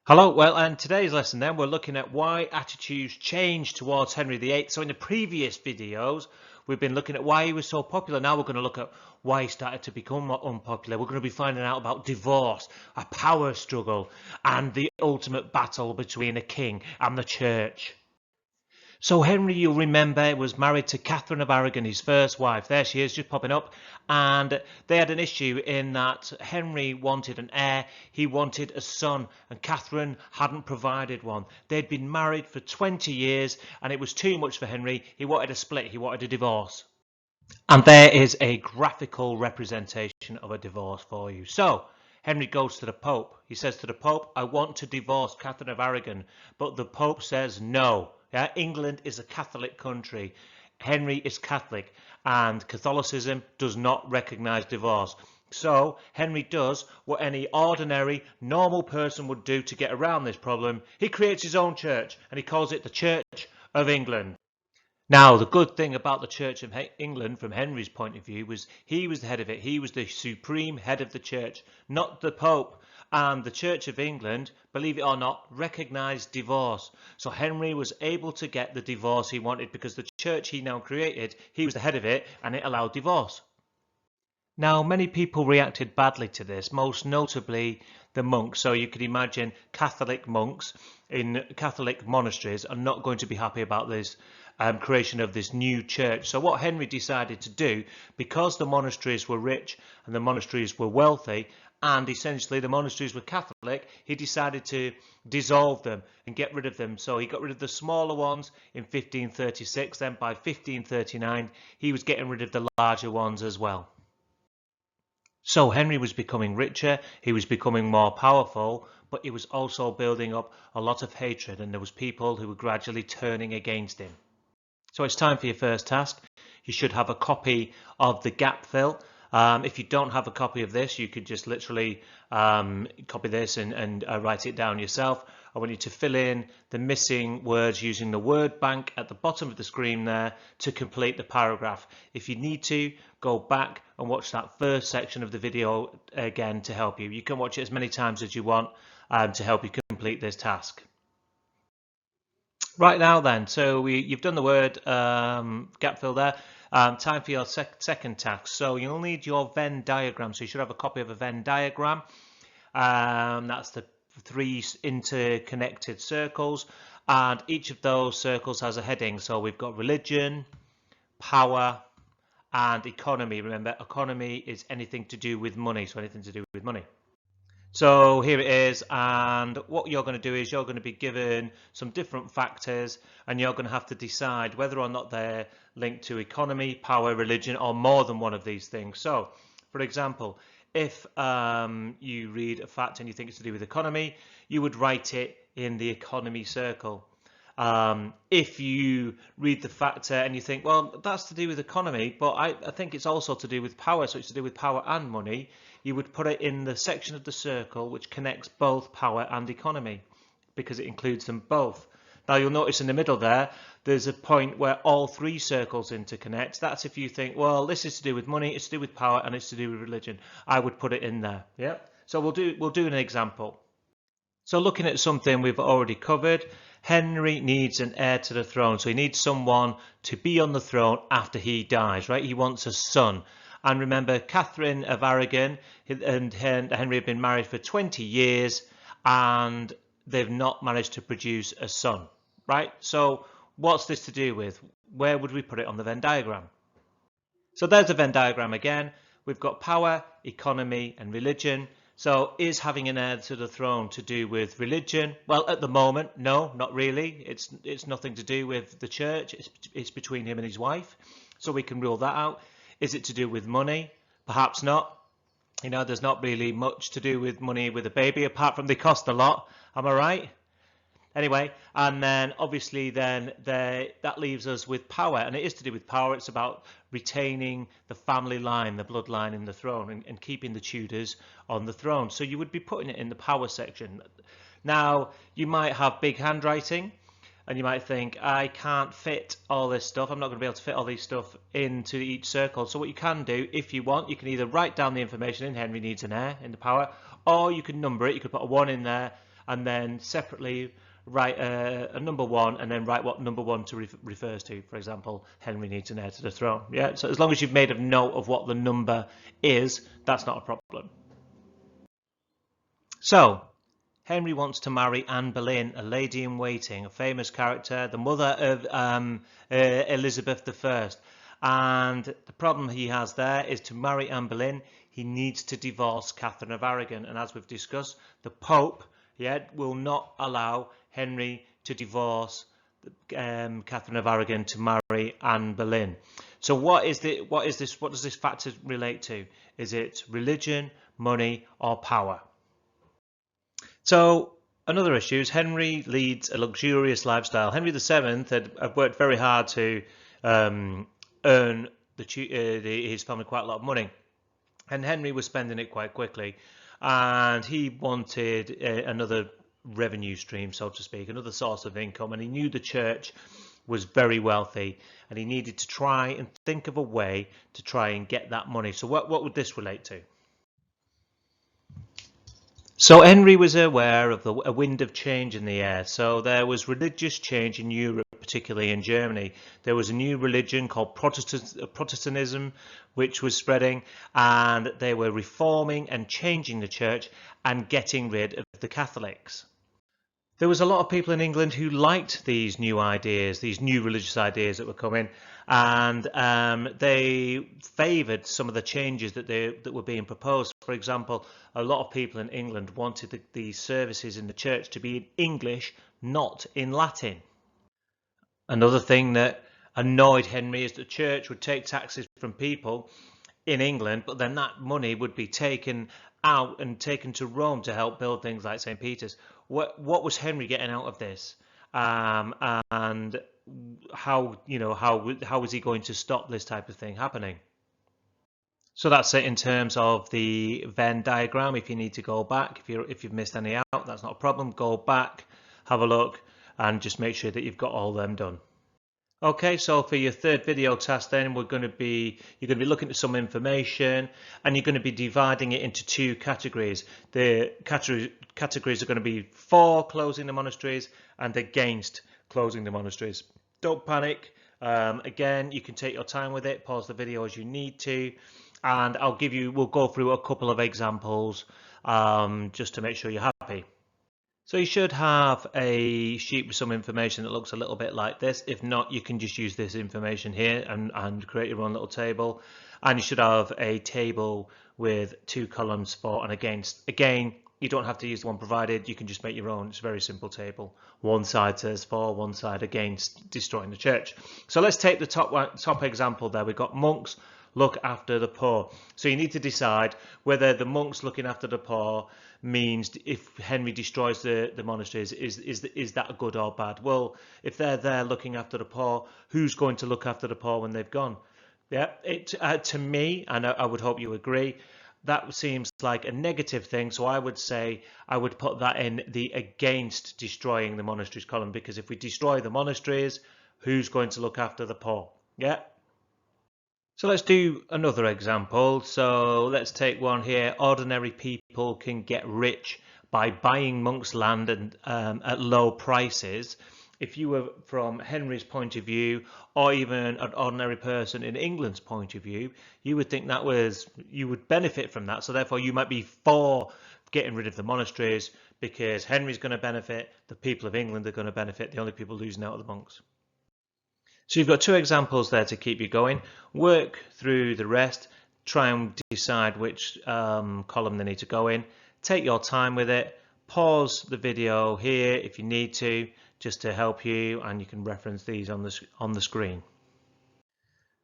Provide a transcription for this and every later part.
Hello, well, and today's lesson then we're looking at why attitudes changed towards Henry VIII. So in the previous videos, we've been looking at why he was so popular. Now we're going to look at why he started to become unpopular. We're going to be finding out about divorce, a power struggle, and the ultimate battle between a king and the church. So Henry, you'll remember, was married to Catherine of Aragon, his first wife. There she is, just popping up. And they had an issue in that Henry wanted an heir. He wanted a son, and Catherine hadn't provided one. They'd been married for 20 years, and it was too much for Henry. He wanted a split. He wanted a divorce. And there is a graphical representation of a divorce for you. So Henry goes to the Pope. He says to the Pope, I want to divorce Catherine of Aragon. But the Pope says no. Yeah, England is a Catholic country. Henry is Catholic, and Catholicism does not recognize divorce. So Henry does what any ordinary, normal person would do to get around this problem. He creates his own church, and he calls it the Church of England. Now, the good thing about the Church of England, from Henry's point of view, was he was the head of it. He was the supreme head of the church, not the Pope. And the Church of England, believe it or not, recognised divorce. So Henry was able to get the divorce he wanted because the church he now created, he was the head of it, and it allowed divorce. Now, many people reacted badly to this, most notably the monks. So you could imagine Catholic monks in Catholic monasteries are not going to be happy about this creation of this new church. So what Henry decided to do, because the monasteries were rich and the monasteries were wealthy, and essentially the monasteries were Catholic, he decided to dissolve them and get rid of them. So he got rid of the smaller ones in 1536. Then by 1539, he was getting rid of the larger ones as well. So Henry was becoming richer, he was becoming more powerful, but he was also building up a lot of hatred, and there was people who were gradually turning against him. So it's time for your first task. You should have a copy of the gap fill. If you don't have a copy of this, you could just literally copy this and write it down yourself. I want you to fill in the missing words using the word bank at the bottom of the screen there to complete the paragraph. If you need to, go back and watch that first section of the video again to help you. You can watch it as many times as you want to help you complete this task. Right now then, so you've done the word gap fill there. Time for your second task. So you'll need your Venn diagram. So you should have a copy of a Venn diagram. That's the 3 interconnected circles, and each of those circles has a heading. So we've got religion, power, and economy. Remember, economy is anything to do with money, so anything to do with money. So here it is, and what you're going to do is you're going to be given some different factors, and you're going to have to decide whether or not they're linked to economy, power, religion, or more than one of these things. So, for example, if you read a fact and you think it's to do with economy, you would write it in the economy circle. If you read the factor and you think, well, that's to do with economy, but I think it's also to do with power, so it's to do with power and money, you would put it in the section of the circle which connects both power and economy, because it includes them both. Now you'll notice in the middle there's a point where all 3 circles interconnect. That's if you think, well, this is to do with money, it's to do with power, and it's to do with religion. I would put it in there. Yeah. So we'll do an example. So looking at something we've already covered, Henry needs an heir to the throne. So he needs someone to be on the throne after he dies, right? He wants a son. And remember, Catherine of Aragon and Henry have been married for 20 years, and they've not managed to produce a son, right? So what's this to do with? Where would we put it on the Venn diagram? So there's the Venn diagram again. We've got power, economy, and religion. So is having an heir to the throne to do with religion? Well, at the moment, no, not really. It's nothing to do with the church. It's between him and his wife. So we can rule that out. Is it to do with money? Perhaps not. You know, there's not really much to do with money with a baby, apart from they cost a lot. Am I right? Anyway, and then obviously then that leaves us with power, and it is to do with power. It's about retaining the family line, the bloodline in the throne, and keeping the Tudors on the throne. So you would be putting it in the power section. Now, you might have big handwriting, and you might think, I can't fit all this stuff. I'm not going to be able to fit all these stuff into each circle. So what you can do, if you want, you can either write down the information in Henry needs an heir in the power, or you can number it. You could put a 1 in there, and then separately write a number 1 and then write what number 1 refers to. For example, Henry needs an heir to the throne. Yeah, so as long as you've made a note of what the number is, that's not a problem. So Henry wants to marry Anne Boleyn, a lady in waiting, a famous character, the mother of Elizabeth I. And the problem he has there is, to marry Anne Boleyn, he needs to divorce Catherine of Aragon. And as we've discussed, the Pope will not allow Henry to divorce Catherine of Aragon to marry Anne Boleyn. So what does this factor relate to? Is it religion, money, or power? So another issue is Henry leads a luxurious lifestyle. Henry VII had worked very hard to earn his family quite a lot of money, and Henry was spending it quite quickly, and he wanted another revenue stream, so to speak, another source of income, and he knew the church was very wealthy, and he needed to try and think of a way to try and get that money. So what would this relate to? So Henry was aware of a wind of change in the air. So there was religious change in Europe, particularly in Germany. There was a new religion called Protestantism, which was spreading, and they were reforming and changing the church and getting rid of the Catholics. There was a lot of people in England who liked these new ideas, these new religious ideas that were coming, and they favoured some of the changes that were being proposed. For example, a lot of people in England wanted the services in the church to be in English, not in Latin. Another thing that annoyed Henry is the church would take taxes from people in England, but then that money would be taken out and taken to Rome to help build things like St. Peter's. What was Henry getting out of this? And how was he going to stop this type of thing happening? So that's it in terms of the Venn diagram. If you need to go back, if you've missed any out, that's not a problem. Go back, have a look, and just make sure that you've got all them done. Okay, so for your third video task then, you're going to be looking at some information, and you're going to be dividing it into two categories. The categories are going to be for closing the monasteries and against closing the monasteries. Don't panic. Again, you can take your time with it, pause the video as you need to, and we'll go through a couple of examples just to make sure you're happy. So you should have a sheet with some information that looks a little bit like this. If not, you can just use this information here and create your own little table. And you should have a table with 2 columns for and against. Again, you don't have to use the one provided. You can just make your own. It's a very simple table. One side says for, one side against destroying the church. So let's take the top example there. We've got monks look after the poor. So you need to decide whether the monks looking after the poor means, if Henry destroys the monasteries, is that good or bad? Well, if they're there looking after the poor, who's going to look after the poor when they've gone? Yeah, to me, and I would hope you agree, that seems like a negative thing. So I would say I would put that in the against destroying the monasteries column, because if we destroy the monasteries, who's going to look after the poor? Yeah. So let's do another example. So let's take one here. Ordinary people can get rich by buying monks' land and at low prices. If you were from Henry's point of view, or even an ordinary person in England's point of view, you would think you would benefit from that. So therefore you might be for getting rid of the monasteries, because Henry's going to benefit, the people of England are going to benefit, the only people losing out are the monks. So you've got 2 examples there to keep you going. Work through the rest, try and decide which column they need to go in. Take your time with it. Pause the video here if you need to, just to help you, and you can reference these on the screen.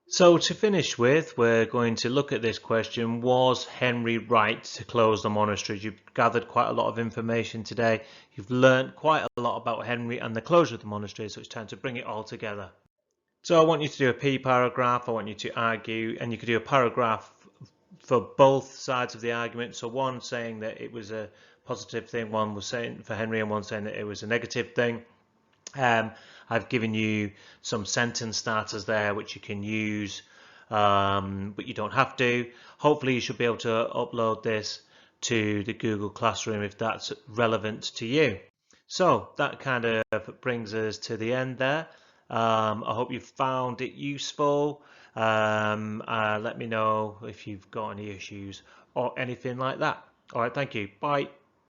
So to finish with, we're going to look at this question: was Henry right to close the monasteries? You've gathered quite a lot of information today. You've learned quite a lot about Henry and the closure of the monasteries, so it's time to bring it all together. So I want you to do a P paragraph, I want you to argue, and you could do a paragraph for both sides of the argument. So one saying that it was a positive thing, one was saying for Henry, and one saying that it was a negative thing. I've given you some sentence starters there which you can use, but you don't have to. Hopefully you should be able to upload this to the Google Classroom if that's relevant to you. So that kind of brings us to the end there. I hope you found it useful. Let me know if you've got any issues or anything like that. All right, thank you. Bye.